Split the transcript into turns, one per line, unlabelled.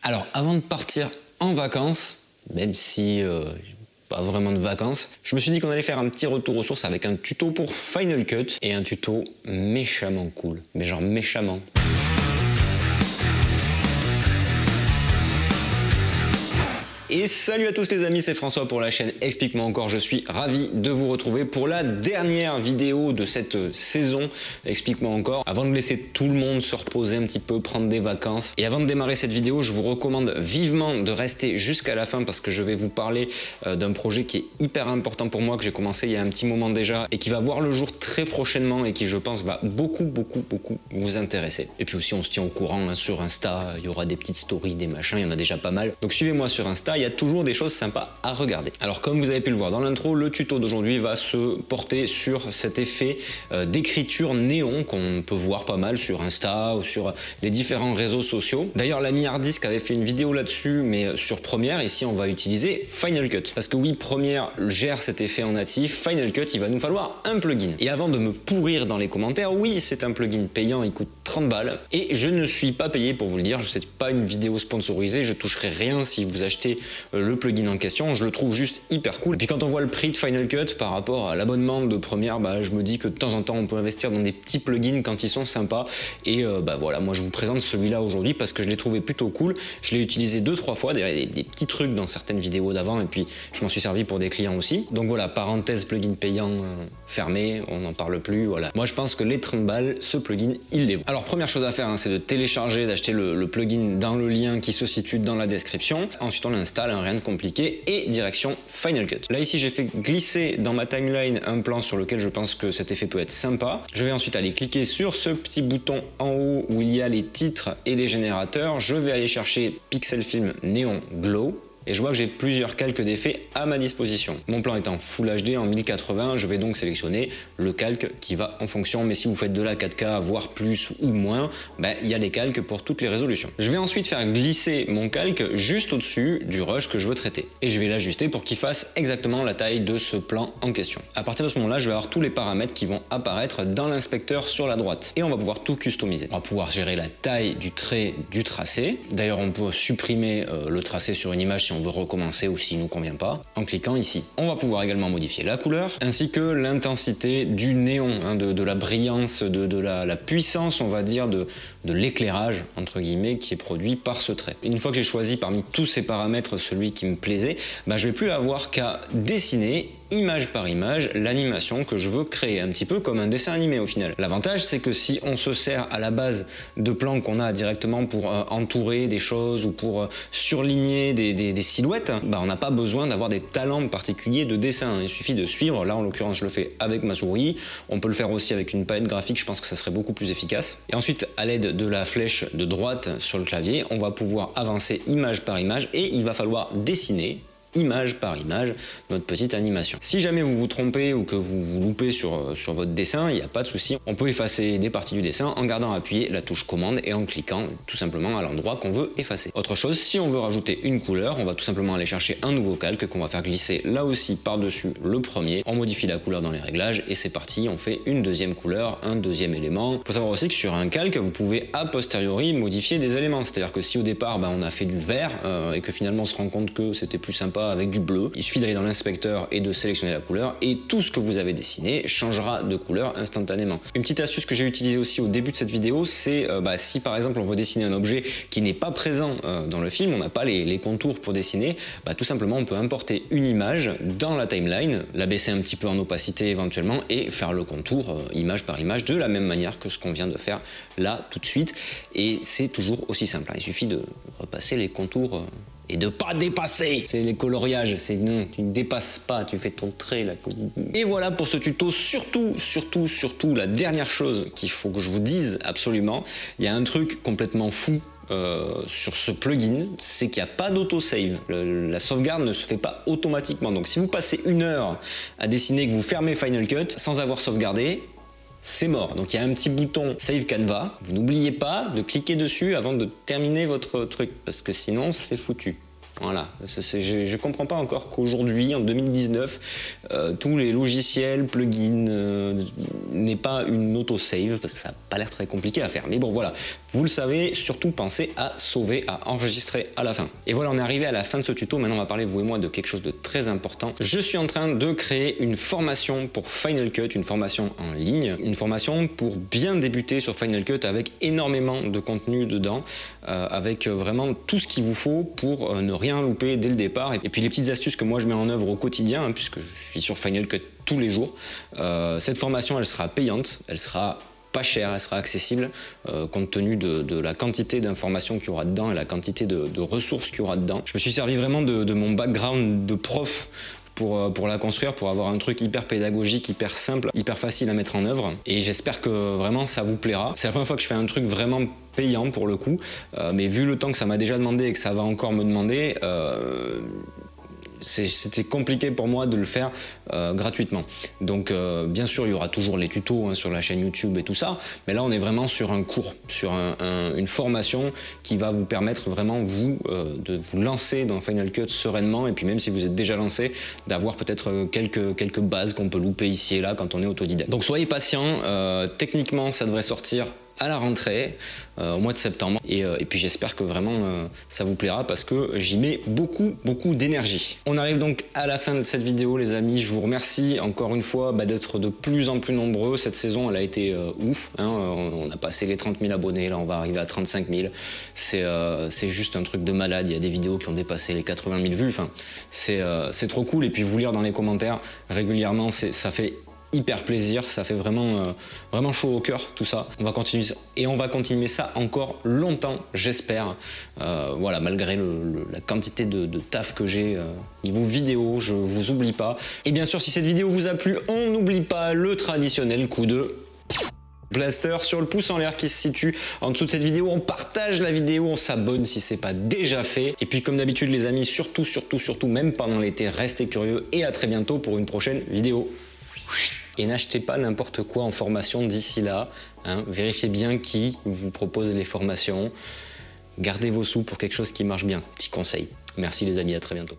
Alors, avant de partir en vacances, même si pas vraiment de vacances, je me suis dit qu'on allait faire un petit retour aux sources avec un tuto pour Final Cut et un tuto méchamment cool, mais genre méchamment. Et salut à tous les amis, c'est François pour la chaîne Explique-moi encore. Je suis ravi de vous retrouver pour la dernière vidéo de cette saison Explique-moi encore. Avant de laisser tout le monde se reposer un petit peu, prendre des vacances. Et avant de démarrer cette vidéo, je vous recommande vivement de rester jusqu'à la fin parce que je vais vous parler d'un projet qui est hyper important pour moi, que j'ai commencé il y a un petit moment déjà et qui va voir le jour très prochainement et qui, je pense, va beaucoup vous intéresser. Et puis aussi, on se tient au courant hein, sur Insta. Il y aura des petites stories, des machins, il y en a déjà pas mal. Donc suivez-moi sur Insta. Il y a toujours des choses sympas à regarder. Alors comme vous avez pu le voir dans l'intro, le tuto d'aujourd'hui va se porter sur cet effet d'écriture néon qu'on peut voir pas mal sur Insta ou sur les différents réseaux sociaux. D'ailleurs l'ami Hardisk avait fait une vidéo là-dessus mais sur Premiere. Ici on va utiliser Final Cut. Parce que oui, Premiere gère cet effet en natif. Final Cut, il va nous falloir un plugin. Et avant de me pourrir dans les commentaires, oui c'est un plugin payant, il coûte 30 balles. Et je ne suis pas payé pour vous le dire, je sais pas une vidéo sponsorisée, je toucherai rien si vous achetez le plugin en question, je le trouve juste hyper cool. Et puis quand on voit le prix de Final Cut par rapport à l'abonnement de Premiere, je me dis que de temps en temps on peut investir dans des petits plugins quand ils sont sympas. Et voilà, moi je vous présente celui-là aujourd'hui parce que je l'ai trouvé plutôt cool. Je l'ai utilisé 2-3 fois, des petits trucs dans certaines vidéos d'avant et puis je m'en suis servi pour des clients aussi. Donc voilà, parenthèse plugin payant fermé, on n'en parle plus, voilà. Moi je pense que les 30 balles, ce plugin, il les vaut. Alors première chose à faire, hein, c'est de télécharger, d'acheter le plugin dans le lien qui se situe dans la description. Ensuite on l'installe, rien de compliqué, et direction Final Cut. Là ici j'ai fait glisser dans ma timeline un plan sur lequel je pense que cet effet peut être sympa. Je vais ensuite aller cliquer sur ce petit bouton en haut où il y a les titres et les générateurs. Je vais aller chercher Pixel Film Neon Glow. Et je vois que j'ai plusieurs calques d'effets à ma disposition. Mon plan étant Full HD en 1080, je vais donc sélectionner le calque qui va en fonction. Mais si vous faites de la 4K, voire plus ou moins, il y a les calques pour toutes les résolutions. Je vais ensuite faire glisser mon calque juste au-dessus du rush que je veux traiter. Et je vais l'ajuster pour qu'il fasse exactement la taille de ce plan en question. À partir de ce moment-là, je vais avoir tous les paramètres qui vont apparaître dans l'inspecteur sur la droite. Et on va pouvoir tout customiser. On va pouvoir gérer la taille du trait du tracé. D'ailleurs, on peut supprimer le tracé sur une image si on veut recommencer ou s'il nous convient pas, en cliquant ici. On va pouvoir également modifier la couleur, ainsi que l'intensité du néon, hein, de la brillance, de la puissance, on va dire, de l'éclairage, entre guillemets, qui est produit par ce trait. Une fois que j'ai choisi parmi tous ces paramètres celui qui me plaisait, je vais plus avoir qu'à dessiner image par image l'animation que je veux créer, un petit peu comme un dessin animé au final. L'avantage c'est que si on se sert à la base de plans qu'on a directement pour entourer des choses ou pour surligner des silhouettes, on n'a pas besoin d'avoir des talents particuliers de dessin, il suffit de suivre. Là en l'occurrence je le fais avec ma souris, on peut le faire aussi avec une palette graphique, je pense que ça serait beaucoup plus efficace. Et ensuite à l'aide de la flèche de droite sur le clavier, on va pouvoir avancer image par image et il va falloir dessiner image par image notre petite animation. Si jamais vous vous trompez ou que vous vous loupez sur votre dessin, il n'y a pas de souci. On peut effacer des parties du dessin en gardant appuyé la touche commande et en cliquant tout simplement à l'endroit qu'on veut effacer. Autre chose, si on veut rajouter une couleur, on va tout simplement aller chercher un nouveau calque qu'on va faire glisser là aussi par-dessus le premier. On modifie la couleur dans les réglages et c'est parti, on fait une deuxième couleur, un deuxième élément. Il faut savoir aussi que sur un calque, vous pouvez a posteriori modifier des éléments. C'est-à-dire que si au départ on a fait du vert et que finalement on se rend compte que c'était plus sympa avec du bleu, il suffit d'aller dans l'inspecteur et de sélectionner la couleur et tout ce que vous avez dessiné changera de couleur instantanément. Une petite astuce que j'ai utilisée aussi au début de cette vidéo, c'est si par exemple on veut dessiner un objet qui n'est pas présent dans le film, on n'a pas les contours pour dessiner, tout simplement on peut importer une image dans la timeline, la baisser un petit peu en opacité éventuellement et faire le contour image par image de la même manière que ce qu'on vient de faire là tout de suite. Et c'est toujours aussi simple, il suffit de repasser les contours et de pas dépasser. C'est les coloriages, c'est non, tu ne dépasses pas, tu fais ton trait là. Et voilà pour ce tuto. Surtout, la dernière chose qu'il faut que je vous dise absolument, il y a un truc complètement fou sur ce plugin, c'est qu'il n'y a pas d'auto-save. La sauvegarde ne se fait pas automatiquement. Donc si vous passez 1 heure à dessiner et que vous fermez Final Cut sans avoir sauvegardé, c'est mort. Donc il y a un petit bouton Save Canva. Vous n'oubliez pas de cliquer dessus avant de terminer votre truc, parce que sinon c'est foutu. Voilà, je comprends pas encore qu'aujourd'hui, en 2019, tous les logiciels, plugins, n'aient pas une autosave, parce que ça n'a pas l'air très compliqué à faire. Mais bon, voilà, vous le savez, surtout pensez à sauver, à enregistrer à la fin. Et voilà, on est arrivé à la fin de ce tuto. Maintenant, on va parler, vous et moi, de quelque chose de très important. Je suis en train de créer une formation pour Final Cut, une formation en ligne, une formation pour bien débuter sur Final Cut avec énormément de contenu dedans, avec vraiment tout ce qu'il vous faut pour ne rien louper dès le départ. Et puis les petites astuces que moi je mets en œuvre au quotidien, hein, puisque je suis sur Final Cut tous les jours. Cette formation, elle sera payante, elle sera pas chère, elle sera accessible compte tenu de la quantité d'informations qu'il y aura dedans et la quantité de ressources qu'il y aura dedans. Je me suis servi vraiment de mon background de prof pour la construire, pour avoir un truc hyper pédagogique, hyper simple, hyper facile à mettre en œuvre. Et j'espère que vraiment ça vous plaira. C'est la première fois que je fais un truc vraiment payant pour le coup, mais vu le temps que ça m'a déjà demandé et que ça va encore me demander, c'était compliqué pour moi de le faire gratuitement. Donc bien sûr il y aura toujours les tutos sur la chaîne YouTube et tout ça, mais là on est vraiment sur un cours, sur une formation qui va vous permettre vraiment de vous lancer dans Final Cut sereinement, et puis même si vous êtes déjà lancé, d'avoir peut-être quelques bases qu'on peut louper ici et là quand on est autodidacte. Donc soyez patient, techniquement ça devrait sortir à la rentrée, au mois de septembre, et puis j'espère que vraiment ça vous plaira, parce que j'y mets beaucoup d'énergie. On arrive donc à la fin de cette vidéo les amis. Je vous remercie encore une fois d'être de plus en plus nombreux. Cette saison elle a été ouf, hein. On a passé les 30 000 abonnés, là on va arriver à 35 000. C'est juste un truc de malade. Il y a des vidéos qui ont dépassé les 80 000 vues, enfin, c'est trop cool. Et puis vous lire dans les commentaires régulièrement, ça fait hyper plaisir, ça fait vraiment chaud au cœur tout ça. On va continuer et on va continuer ça encore longtemps, j'espère. Voilà, malgré la quantité de taf que j'ai niveau vidéo, je vous oublie pas. Et bien sûr, si cette vidéo vous a plu, on n'oublie pas le traditionnel coup de blaster sur le pouce en l'air qui se situe en dessous de cette vidéo. On partage la vidéo, on s'abonne si c'est pas déjà fait. Et puis comme d'habitude les amis, surtout, même pendant l'été, restez curieux et à très bientôt pour une prochaine vidéo. Et n'achetez pas n'importe quoi en formation d'ici là, hein. Vérifiez bien qui vous propose les formations. Gardez vos sous pour quelque chose qui marche bien. Petit conseil. Merci les amis, à très bientôt.